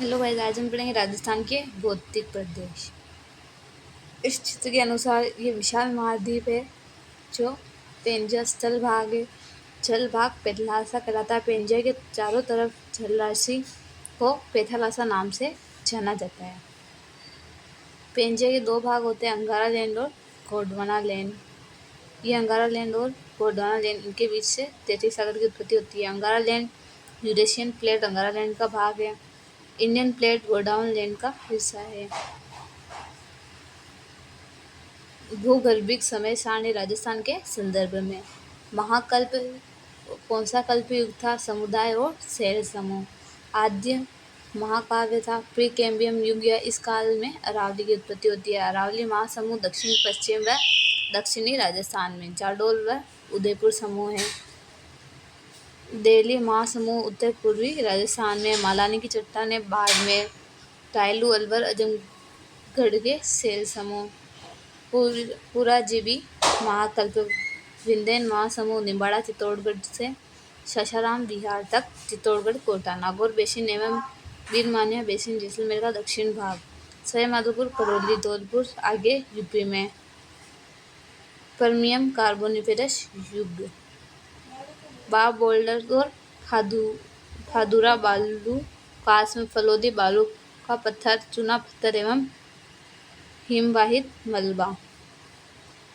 Hello भाई, आज हम पढ़ेंगे राजस्थान के भौतिक प्रदेश। इस चित्र के अनुसार ये विशाल महाद्वीप है जो पेंजा स्थल भाग है। जल भाग पेथलासा कहलाता है। पेंजा के चारों तरफ जलराशि को पेथलासा नाम से जाना जाता है। पेंजे के दो भाग होते हैं, अंगारा लैंड और गोंडवाना लैंड। ये अंगारा लैंड और गोंडवाना लैंड, इनके बीच से तैतीस सागर की उत्पत्ति होती है। अंगारा लैंड यूरेशियन प्लेट अंगारा लैंड का भाग है। इंडियन प्लेट गोंडवाना लैंड का हिस्सा है। भूगर्भिक समय सारणी राजस्थान के संदर्भ में महाकल्प कौन सा कल्प युग था? समुदाय और शैल समूह। आद्य महाकाव्य था। प्री कैम्बियम युग या इस काल में अरावली की उत्पत्ति होती है। अरावली महासमूह दक्षिण पश्चिम व दक्षिणी राजस्थान में जाडोल व उदयपुर समूह है। दिल्ली महासमूह उत्तर पूर्वी राजस्थान में मालानी की चट्टानें बाड़मेर, टायलू अलवर अजमगढ़ के शैल समूह। पुराजीवी महाकल्प विंध्यन महासमूह निम्बाड़ा चित्तौड़गढ़ से सासाराम बिहार तक, चित्तौड़गढ़ कोटा नागौर बेसिन एवं बीरमानिया बेसिन जैसलमेर का दक्षिण भाग, सवाई माधोपुर करौली धौलपुर आगे यूपी में। परमियम कार्बोनिफेरस युग बाब बोल्डर और खादूरा बालू कास्म फलोदी बालू का पत्थर चूना पत्थर एवं हिमवाहित मलबा।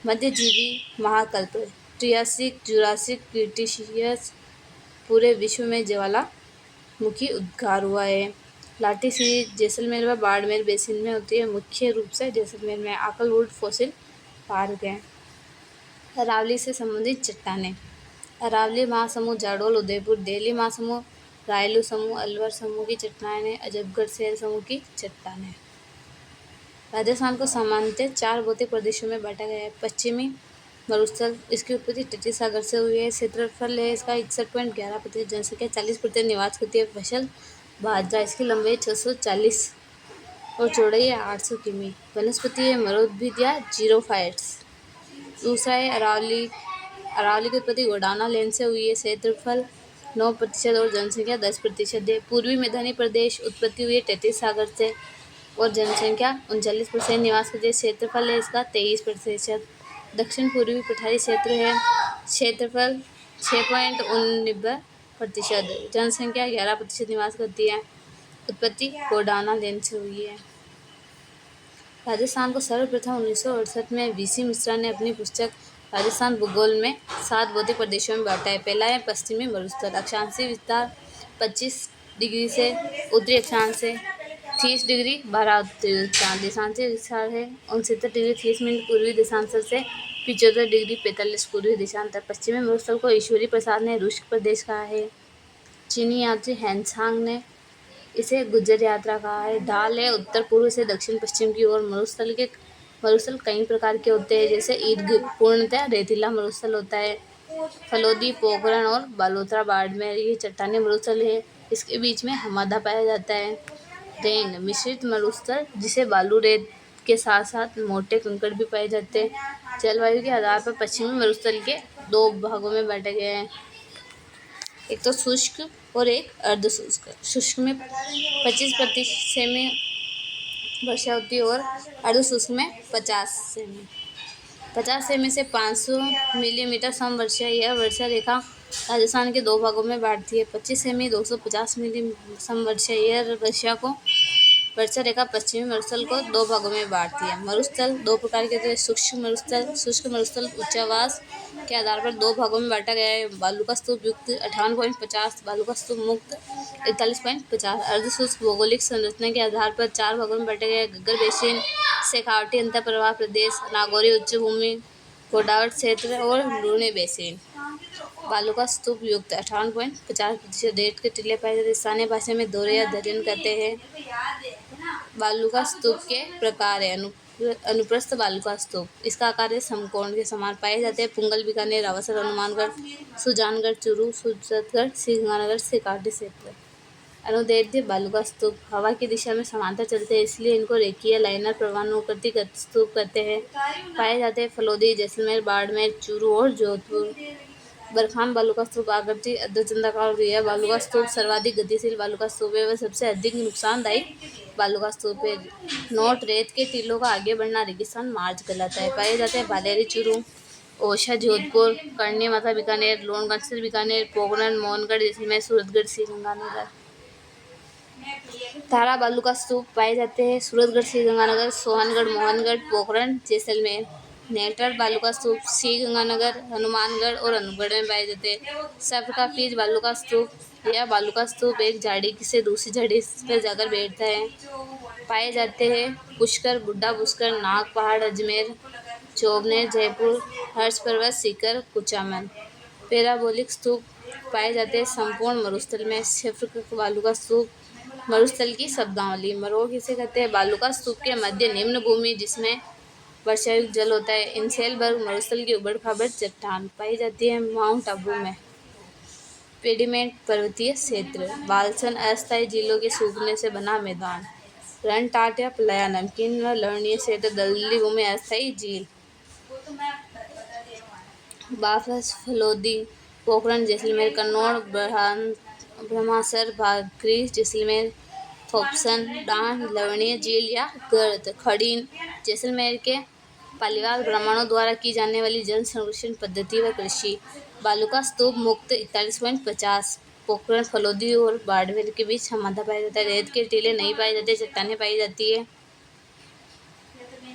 मध्यजीवी महाकल्प ट्रियासिक जुरासिक क्रीटेशियस पूरे विश्व में ज्वालामुखी उद्गार हुआ है। लाठी सीरीज जैसलमेर व बाड़मेर बेसिन में होती है। मुख्य रूप से जैसलमेर में आकलवुड फॉसिल पार्क है। अरावली से संबंधित चट्टानें अरावली महासमूह जाडोल उदयपुर, दिल्ली महासमूह रायलू समूह अलवर समूह की चट्टानें, अजमगढ़ शैल समूह की चट्टानें। राजस्थान को सामान्यतः चार भौतिक प्रदेशों में बांटा गया है। पश्चिमी मरुस्थल, इसकी उत्पत्ति तटीय सागर से हुई है। क्षेत्रफल है इसका 61.11%, जनसंख्या 40% निवास करती है। फसल बाजरा, इसकी लंबाई 640 और चौड़ाई है 800 किमी। वनस्पति है मरोद्भिद या जीरोफाइट्स। दूसरा है अरावली की उत्पत्ति गोंडवाना लैंड से हुई है। क्षेत्रफल 9% और जनसंख्या 10% है। पूर्वी मैदानी प्रदेश, उत्पत्ति हुई है तैतीस सागर से और जनसंख्या 39% निवास करती है। क्षेत्रफल है इसका 23%। दक्षिण पूर्वी पठारी क्षेत्र है। क्षेत्रफल 6.19%, जनसंख्या 11% निवास करती है। उत्पत्ति गोंडवाना लैंड से हुई है। राजस्थान को सर्वप्रथम 1968 में वीसी मिश्रा ने अपनी पुस्तक राजस्थान भूगोल में 7 भौतिक प्रदेशों में बांटा है। पहला है पश्चिमी मरुस्थल, अक्षांशीय विस्तार 25 डिग्री से उत्तरी अक्षांश से 30 डिग्री 12 उत्तरी अक्षांश, देशांतीय विस्तार है 69 डिग्री 30 मिनट पूर्वी देशांतर से 75 डिग्री 45 पूर्वी देशांतर। पश्चिमी मरुस्थल को ईश्वरी प्रसाद ने रुष्क प्रदेश कहा है। चीनी यात्री हैंसांग ने इसे गुज्जर यात्रा कहा है। ढाल है उत्तर पूर्व से दक्षिण पश्चिम की ओर। मरुस्थल कई प्रकार के होते हैं, जैसे ईदग पूर्णतः रेतीला मरुस्थल होता है। फलोदी, पोखरण और बालोतरा बाड़मेर ये चट्टानी मरुस्थल है। इसके बीच में हमादा पाया जाता है। रेंग मिश्रित मरुस्थल, जिसे बालू रेत के साथ साथ मोटे कंकड़ भी पाए जाते हैं। जलवायु के आधार पर पश्चिमी मरुस्थल के 2 भागों में बांटे गए हैं, एक तो शुष्क और एक अर्ध शुष्क। शुष्क में 25% सेमी वर्षा होती है और अर्ध शुष्क में 50 सेमी से 500 मिलीमीटर सम वर्षा। यह वर्षा रेखा राजस्थान के 2 भागों में बांटती है। 25 सेमी 250 मिली सम वर्षा। यह वर्षा रेखा पश्चिमी मरुस्थल को 2 भागों में बांटती है। मरुस्थल 2 प्रकार के होते हैं। शुष्क मरुस्थल उच्चावास के आधार पर 2 भागों में बांटा गया है। बालू का स्तूप युक्त 58.50, बालू का स्तूप मुक्त 41.50। अर्ध शुष्क भौगोलिक संरचना के आधार पर 4 भागों में बांटे गए। घग्गर बेसिन, शेखावटी अंतर प्रवाह प्रदेश, नागौरी उच्च भूमि, गोदावरी क्षेत्र और लूणी बेसिन। बालू का स्तूप युक्त 58.50%। रेत के टीले पाए जाते। स्थानीय भाषा में दोरे या दर्जन कहते हैं। बालू का स्तूप के प्रकार है। अनुप्रस्थ बालू का स्तूप, इसका आकार है समकोण के समान। पाए जाते हैं पुंगल, बीकानेर, रावसर, हनुमानगढ़, सुजानगढ़, चूरू, सूरतगढ़, श्रीगंगानगर, शेखावटी क्षेत्र। अनुदैर्ध्य बालू का स्तूप हवा की दिशा में समांतर चलते हैं, इसलिए इनको रेखीय लाइनर प्रवाहानुवर्ती स्तूप कहते हैं। पाए जाते हैं फलोदी, जैसलमेर, बाड़मेर, चूरू और जोधपुर। बरखान बालू का स्तूप आकृति अर्धचंद्राकार और यह बालू का स्तूप सर्वाधिक गतिशील बालू का स्तूप है। वह सबसे अधिक नुकसानदायी बालू का स्तूप है। नोट: रेत के टीलों का आगे बढ़ना रेगिस्तान मार्च कहलाता है। पाए जाते हैं बालेरी चूरू, ओरछा जोधपुर, करणी माता बीकानेर, लोणगंज बीकानेर, पोखरण मोहनगढ़ जैसलमेर, सूरतगढ़ श्रीगंगानगर। तारा बालू का स्तूप पाए जाते हैं सूरतगढ़ श्रीगंगानगर, सोहनगढ़ मोहनगढ़, पोखरण जैसलमेर। नेटर बालू का स्तूप श्रीगंगानगर, हनुमानगढ़ और अनूपगढ़ में पाए जाते हैं। सब्र का पीर बालू का स्तूप, यह बालू का स्तूप एक झाड़ी से दूसरी झाड़ी पर जाकर बैठता है। पाए जाते हैं पुष्कर, बुड्ढा पुष्कर, नाग पहाड़ अजमेर, चौबनेर जयपुर, हर्ष पर्वत सीकर कुचामन। पैराबोलिक स्तूप पाए जाते हैं संपूर्ण मरुस्थल में। सब्र बालू का स्तूप मरुस्थल की शब्दावली। मरोड़ किसे कहते हैं? बालू का स्तूप के मध्य निम्न भूमि जिसमें वर्षायुक्त जल होता है। इंसेलबर्ग मरुस्थल की उबड़ खाबड़ चट्टान पाई जाती है माउंट आबू में। पेडिमेंट पर्वतीय क्षेत्र। बालसन अस्थायी झीलों के सूखने से बना मैदान। रन टाट या प्लाया नमकीन व लवणीय क्षेत्र। दलदली भूमि अस्थायी झील। बाफस फलोदी पोखरण जैसलमेर, कन्नौज ब्रह्मासर भागरी जैसलमेर, थोपसन डांड लवणीय झील या गर्त। खड़ीन जैसलमेर के पालीवाल ब्राह्मणों द्वारा की जाने वाली जल संरक्षण पद्धति व कृषि। बालू का स्तूप मुक्त 41.50। पोखरण फलोदी और बाड़मेर के बीच समाधा पाया जाता है। रेत के टीले नहीं पाए जाते, चट्टानें पाई जाती है।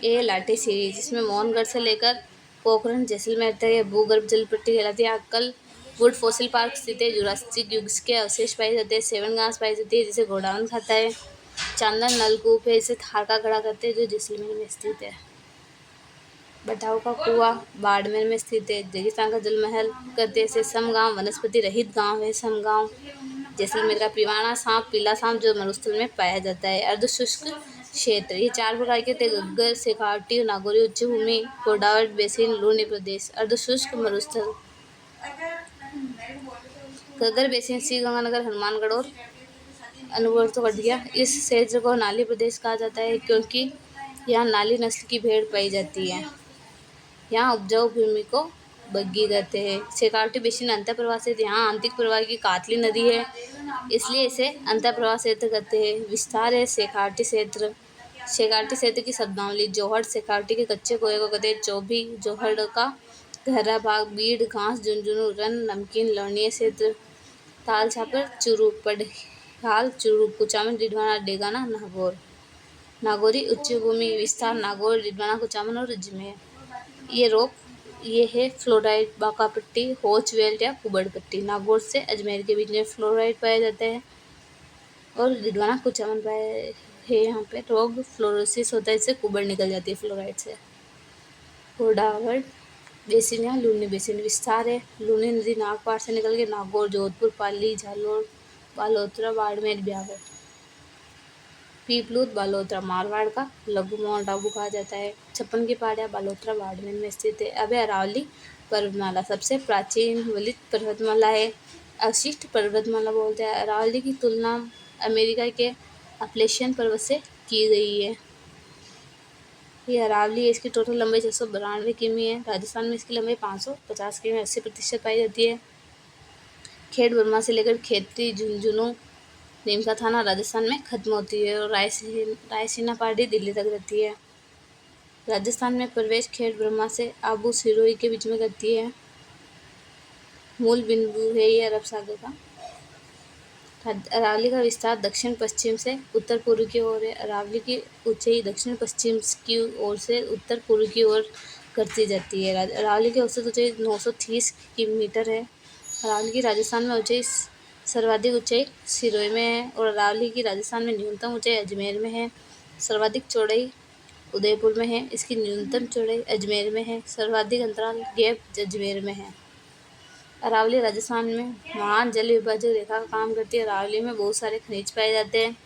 ये लाटी सीरीज जिसमें मोहनगढ़ से लेकर पोखरण जैसलमेर तक यह भूगर्भ जल पट्टी कहलाती है। अक्कल वुड फॉसिल पार्क स्थित है। जुरासिक युग के अवशेष पाए जाते हैं। सेवन घास पाई जाती है जिसे घोड़ावन खाता है। चांदन नलकूप है, इसे थार का गढ़ा कहते हैं जो जैसलमेर में स्थित है। बटाऊ का कुआं बाड़मेर में स्थित है। रेगिस्तान का जल महल कहते हैं इसे। समगांव वनस्पति रहित गांव है। समगांव जैसलमेर का पिवाना सांप, पीला सांप जो मरुस्थल में पाया जाता है। अर्धशुष्क क्षेत्र। ये 4 प्रकार के थे: गग्गर, शेखावटी, नागौरी उच्च भूमि, गोदावरी बेसिन, लूनी प्रदेश। अर्धशुष्क मरुस्थल। गग्गर बेसिन श्रीगंगानगर, हनुमानगढ़ और अनूपगढ़ तो कट गया। इस क्षेत्र को नाली प्रदेश कहा जाता है क्योंकि यहाँ नाली नस्ल की भेड़ पाई जाती है। यहाँ उपजाऊ भूमि को बग्गी कहते हैं। शेखावटी बेसिन अंतर प्रवाह क्षेत्र। यहाँ आंतरिक प्रवाह की कातली नदी है इसलिए इसे अंतर प्रवाह क्षेत्र कहते हैं। विस्तार है शेखावटी क्षेत्र। शेखावटी क्षेत्र की शब्दावली। जोहड़ शेखावटी के कच्चे कुएं को कहते हैं। चौभी जोहड़ का गहरा भाग। बीड़ घास झुंझुनू रन नमकीन लवणीय क्षेत्र। ताल छापर चुरू पड़हाल चुरू कुचामन डिडवाना डेगाना नागौर। नागौरी उच्च भूमि विस्तार। नागौर डिडवाना कुचामन और अजमेर। ये है फ्लोराइड बाका पट्टी, होच वेल्ट या कुबड़ पट्टी। नागौर से अजमेर के बीच में फ्लोराइड पाया जाता है और डिडवाना कुचामन पाया है। यहाँ पे रोग फ्लोरोसिस होता है, इससे कुबड़ निकल जाती है फ्लोराइड से। गोदावरी बेसिन या लूनी बेसिन। विस्तार है। लूनी नदी नागपार से निकल के नागौर, जोधपुर, पाली, झालोर, बालोतरा, बाड़मेर, ब्यावर। पीपलूद बालोतरा मारवाड़ का लघु माउंट आबू कहा जाता है। 56 की पहाड़ियाँ बालोतरा बाड़मेर में स्थित है। अब अरावली पर्वतमाला सबसे प्राचीन वलित पर्वतमाला है। अवशिष्ट पर्वतमाला बोलते हैं। अरावली की तुलना अमेरिका के अपलेशियन पर्वत से की गई है। ये अरावली है, इसकी टोटल लंबाई 692 किमी है। राजस्थान में इसकी लंबाई 550 किमी 80% पाई जाती है। खेड़ बर्मा से लेकर खेतरी झुंझुनू नीमका थाना राजस्थान में खत्म होती है और रायसीना पहाड़ी दिल्ली तक रहती है। राजस्थान में प्रवेश खेड़ ब्रह्मा से आबू सिरोही के बीच में करती है। मूल बिंदु है ये अरब सागर का। अरावली का विस्तार दक्षिण पश्चिम से उत्तर पूर्व की ओर है। अरावली की ऊंचाई दक्षिण पश्चिम की ओर से उत्तर पूर्व की ओर करती जाती है। अरावली की औसत ऊंचाई 930 मीटर है। अरावली की राजस्थान में ऊंचाई सर्वाधिक ऊंचाई सिरोही में है और अरावली की राजस्थान में न्यूनतम ऊंचाई अजमेर में है। सर्वाधिक चौड़ाई उदयपुर में है, इसकी न्यूनतम चौड़ाई अजमेर में है। सर्वाधिक अंतराल गैप अजमेर में है। अरावली राजस्थान में महान जल विभाजक रेखा का काम करती है। अरावली में बहुत सारे खनिज पाए जाते हैं।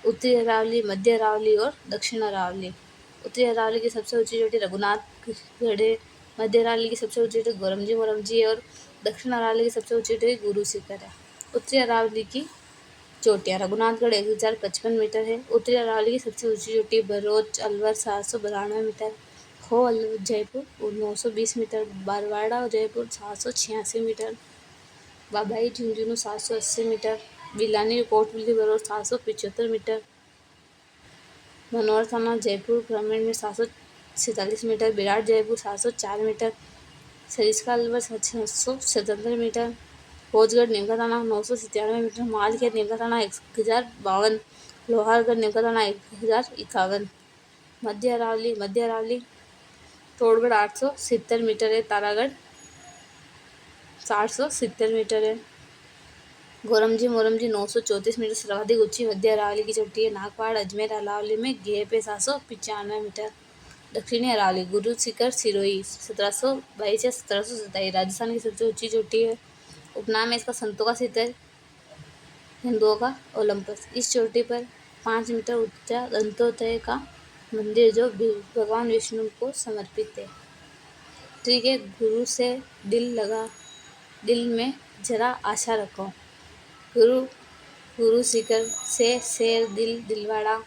उत्तरी अरावली, मध्य अरावली और दक्षिण अरावली। उत्तरी अरावली की सबसे ऊंची चोटी रघुनाथगढ़ है। मध्य अरावली की सबसे ऊंची चोटी गोरमजी है और दक्षिण अरावली की सबसे ऊंची चोटी गुरु शिखर है। उत्तरी अरावली की चोटियाँ रघुनाथगढ़ 1055 मीटर है। उत्तरी अरावली की सबसे ऊंची चोटी बरोच Alwar 792 metre, Kho Jaipur 920 metre, Barwara Jaipur 786 metre, Babai Jhunjhunu 780 metre, Bilani Kotli Baror 775 metre, Manohar Thana Jaipur ग्रामीण में 747 metre, Virat Jaipur 704 metre, Sariska Alwar 777 metre, Bhojgarh Neemka Thana 997 metre, Malkhet Neemka थाना 1052, लोहारगढ़ नीमका थाना 1051, मध्य अरावली तोड़गढ़ 870 मीटर है, तारागढ़ 870 मीटर है, गोरमजी मोरमजी 934 मीटर सर्वाधिक ऊंची मध्य अरावली की चोटी है, नागपाड़ अजमेर अरावली में गेप है 795 मीटर, दक्षिणी अरावली गुरु शिखर सिरोही 1722 या 1727 राजस्थान की सबसे ऊंची चोटी है, उपनाम है इसका संतों का शिखर, हिंदुओं का ओलंपस। इस चोटी पर 5 मीटर ऊंचा दंतोदय का मंदिर जो भगवान विष्णु को समर्पित है। ठीक है, गुरु से दिल में जरा आशा रखो। गुरु शिखर से शेर दिलवाड़ा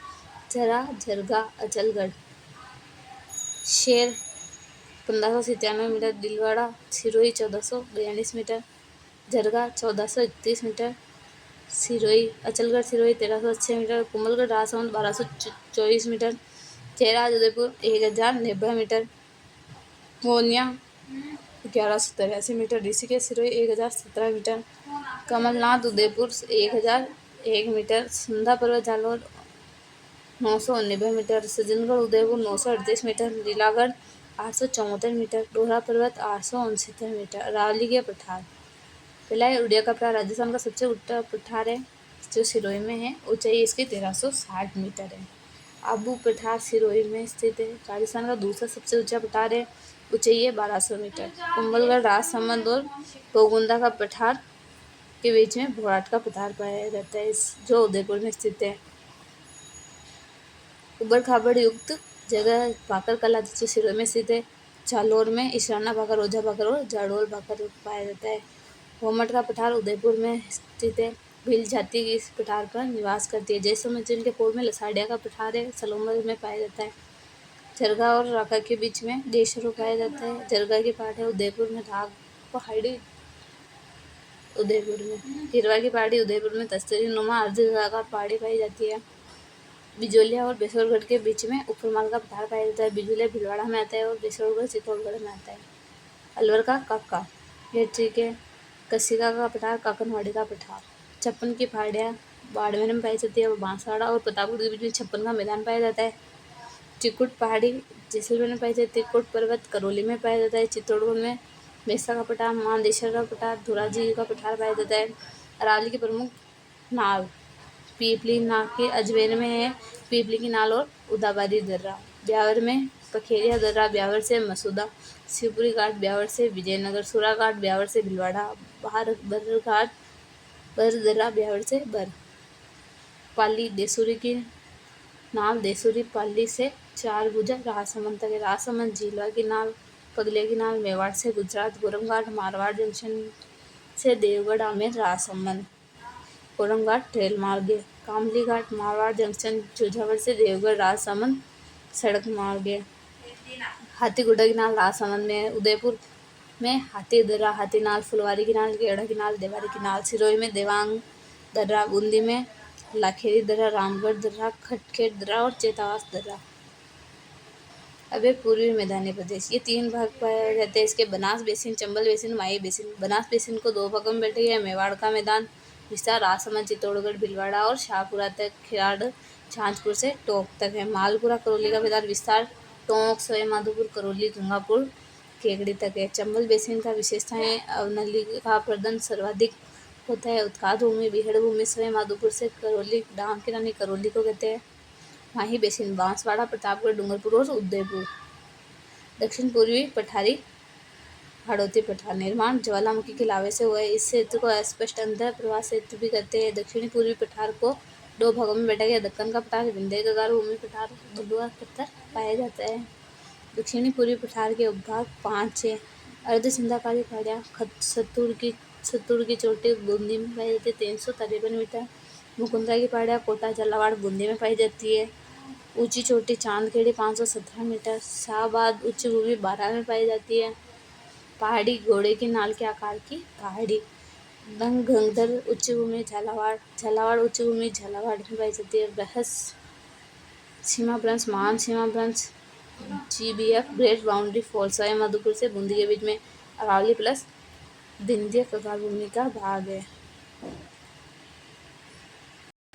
जरा झरगा Achalgarh, Sher 1597 metre, Dilwara Sirohi 1442 metre, Jharga 1431 metre, Sirohi Achalgarh Sirohi 1380 metre, Kumbhalgarh Rajsamand 1224 metre, Chehra Udaipur 1090 metre, Monia 1183 metre, Rishikesh Sirohi 1017 metre, Kamalnath Udaipur 1001 metre, Sundha Parvat Jalore 990 metre, Sajjangarh Udaipur 938 metre, Lilagarh 874 metre, Dohra Parvat 869 metre. Aravalli के पठार, पहला है उड़िया का पठार, राजस्थान का सबसे ऊंचा पठार है जो सिरोही में है, ऊंचाई इसकी 1360 मीटर है। आबू पठार सिरोही में स्थित है, राजस्थान का दूसरा सबसे ऊंचा पठार है, ऊंचाई है 1200 मीटर। कुंभलगढ़ राजसमंद और बोगुंदा का पठार के बीच में भोराट का पठार पाया जाता है जो उदयपुर में स्थित है। उबड़ खाबड़ युक्त जगह भाकर कला जो सिरोही में स्थित है, जालोर में इशराना भाकर, ओझा भाकर और जाडोल भाकर पाया जाता है। होमट का पठार उदयपुर में स्थित है, भील जाति इस पठार पर निवास करती है। जैसलमेर के पूर्व में लसाडिया का पठार है, सलोमर में पाया जाता है। जरगा और राका के बीच में देशरू पाया जाता है। जरगा की पहाड़ी उदयपुर में, राग पहाड़ी उदयपुर में, हिरवा की पहाड़ी उदयपुर में, तस्तरी नुमा अर्धगोलाकार पहाड़ी पाई जाती है। बिजोलिया और बेसोरगढ़ के बीच में ऊपरमाल का पठार पाया जाता है। बिजोलिया भीलवाड़ा में आता है और बेसोरगढ़ चित्तौड़गढ़ में आता है। अलवर का काका, ये ठीक है। कसिका का पठार, काकनवाड़ी का पठार। छप्पन की पहाड़ियाँ बाड़मेर में पाई जाती है और बांसवाड़ा और प्रतापगढ़ के बीच में छप्पन का मैदान पाया जाता है। चिकुट पहाड़ी जैसलमेर में पाई जाती है। त्रिकुट पर्वत करौली में पाया जाता है। चित्तौड़गढ़ में मेसा का पठार, मानदेश्वर का पठार, धोराजी का पठार पाया जाता है। अरावली की प्रमुख नाव पीपली नाव के अजमेर में है, पीपली की नाल और उदाबारी दर्रा। ब्यावर में पखेरिया दर्रा, ब्यावर से मसूदा, शिवपुरी घाट ब्यावर से विजयनगर, सुरा घाट ब्यावर से भिलवाड़ा, बर घाट बर दर्रा ब्यावर से बर। पाली देसूरी की नाल, देसूरी पाली से 4 भुजा राजसमंद तक है। राजसमंद झीलवा की नाल, पगले की नाल मेवाड़ से गुजरात, गोरम घाट मारवाड़ जंक्शन से देवगढ़ आमेर राजसमंद, गोरम घाट रेल मार्ग है। कामली घाट मारवाड़ जंक्शन जोझावर से देवगढ़ राजसमंद सड़क मार्ग है। हाथीगुड्डा की नाल राजसमंद में, उदयपुर में हाथी दर्रा, हाथी नाल, फुलवारी की नाल, गेड़ा की नाल, देवारी की नाल, सिरोही में देवांग दर्रा, बूंदी में लाखेरी दर्रा, रामगढ़ दर्रा, खटखेड़ दर्रा और चेतावास दर्रा। अब है पूर्वी मैदानी प्रदेश, ये 3 भाग पाए जाते हैं इसके, बनास बेसिन, चंबल बेसिन, माही बेसिन। बनास बेसिन को 2 भागों में बैठे गया, मेवाड़ का मैदान विस्तार राजसमंद, चित्तौड़गढ़, भीलवाड़ा और शाहपुरा तक, खिराड़ छांचपुर से टोंक तक है। मालपुरा करौली का मैदान विस्तार टोंक, सवाई माधोपुर, करौली, गंगापुर, केकड़ी तक है। चंबल बेसिन का विशेषताएं, अवनली का प्रदन सर्वाधिक होता है। उत्खात भूमि, बीहड़ भूमि, सवाई माधोपुर से करौली, डांग की रानी करौली को कहते हैं। माही बेसिन, बांसवाड़ा, प्रतापगढ़, डूंगरपुर और उदयपुर। दक्षिण पूर्वी पठारी हाड़ौती पठार, निर्माण ज्वालामुखी के लावे से हुआ है। इस क्षेत्र को अस्पष्ट अंतर प्रवाह क्षेत्र भी कहते हैं। दक्षिणी पूर्वी पठार को 2 भागों में बांटा गया, दक्कन का पठार, विंध्य गगार भूमि पठार, बलुआ पत्थर पाया जाता है। दक्षिणी पूर्वी पठार के उपभाग 5 है। अर्धसिंधाकारी पहाड़ियाँ, सत्तूर की चोटी बूंदी में पाई जाती है 353 मीटर। मुकुंदरा की पहाड़ियाँ, कोटा झालावाड़ बूंदी में पाई जाती है। ऊंची चोटी चांदखेड़ी 517 मीटर। शाहबाद उच्च भूमि बारां में पाई जाती है। पहाड़ी घोड़े की नाल के आकार की पहाड़ी। घंगधर उच्च भूमि झालावाड़। झालावाड़ उच्च भूमि झालावाड़ में पाई जाती है। बहस सीमा ब्रंश महान सीमा ब्रंश। GBF ग्रेट बाउंड्री फॉल्स है मधुपुर से बूंदी के बीच में। अरावली प्लस विंध्य ककार भूमि का भाग है।